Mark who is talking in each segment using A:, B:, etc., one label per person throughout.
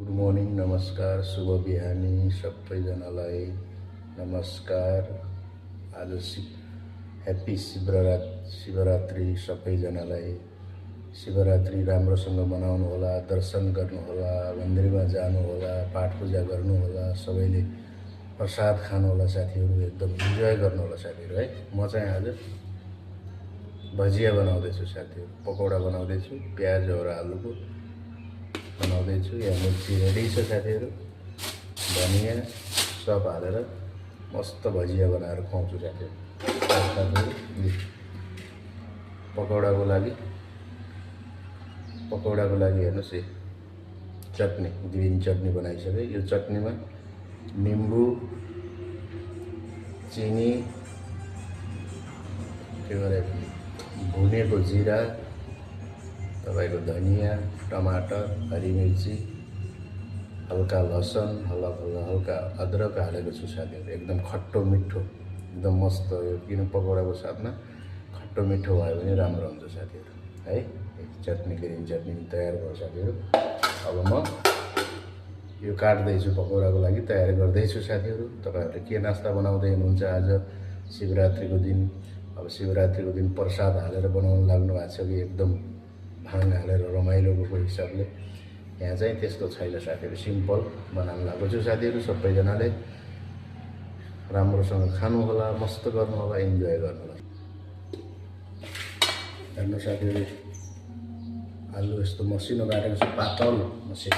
A: Good morning, नमस्कार, शुभ बिहानी सबैजनालाई नमस्कार। आज ह्याप्पी शिवरात्रि सबैजनालाई। शिवरात्रि राम्रोसँग मनाउनु होला, दर्शन गर्नुहोला, मन्दिरमा जानुहोला, पाठ पूजा गर्नुहोला, सबैले प्रसाद खानुहोला साथीहरू, एकदम इन्जोय गर्नुहोला साथीहरू है। म चाहिँ आज भजिया बनाउँदैछु साथीहरू, पकौडा बनाउँदैछु, प्याज र आलुको बनाउँदैछु। यहाँ मिर्ची रेडी छ साथीहरू, धनियाँ सब हालेर मस्त भजिया बनाएर खुवाउँछु साथीहरू। पकौडाको लागि हेर्नुहोस् है, चटनी, ग्रिन चटनी बनाइसकेँ। यो चटनीमा निम्बु, चिनी, के गरे भुनेको जिरा, तपाईको धनियाँ, टमाटर, हरी मिर्ची, हल्का लसन, हल्का अदरक हालेको छु साथीहरू। एकदम खट्टो मिठो, एकदम मस्त। यो किन पकौडाको साथमा खट्टो मिठो भयो भने राम्रो हुन्छ साथीहरू है। चटनी, ग्रिन चटनी तयार भयो साथीहरू। अब म यो काट्दैछु, पकौडाको लागि तयार गर्दैछु साथीहरू। तपाईँहरूले के नास्ता बनाउँदै हुनुहुन्छ आज शिवरात्रिको दिन? अब शिवरात्रिको दिन प्रसाद हालेर बनाउनु लाग्नु भएको छ कि एकदम भाङ हालेर रमाइलोको हिसाबले? यहाँ चाहिँ त्यस्तो छैन साथीहरू, सिम्पल बनाउनु लागेको छु साथीहरू। सबैजनाले राम्रोसँग खानु होला, मस्त गर्नु होला, इन्जोय गर्नु होला। हेर्नु साथीहरू, आलु यस्तो मसिनो काटेको छु, पातल मसिनो।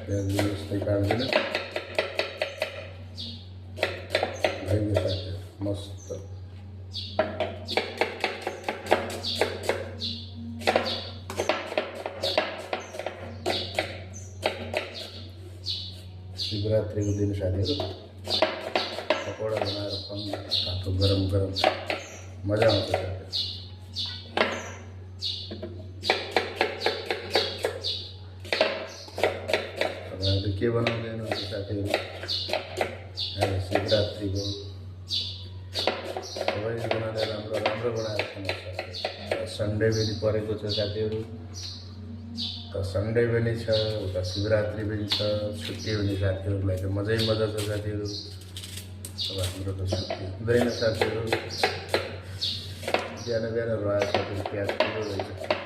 A: प्याज यस्तै काट्दिनँ, भइगयो साथीहरू, मस्त। शिवरात्रिको दिन साथीहरू पकौडा बनाएर खुवाउनु, तातो गरम गरम मजा आउँछ साथीहरू। तपाईँहरूले के बनाउँदै हुनुहुन्छ साथीहरू आज शिवरात्रिको? सबैले बनाएर राम्रो बनाएर खानुहोस् साथीहरू। सन्डे पनि परेको छ साथीहरू, त सन्डे पनि छ, उता शिवरात्रि पनि छ, छुट्टी हुने साथीहरूलाई त मजा छ साथीहरू। अब हाम्रो त छुट्टी हुँदैन साथीहरू, बिहान रहेछ साथीहरू, प्याज किलो रहेछ।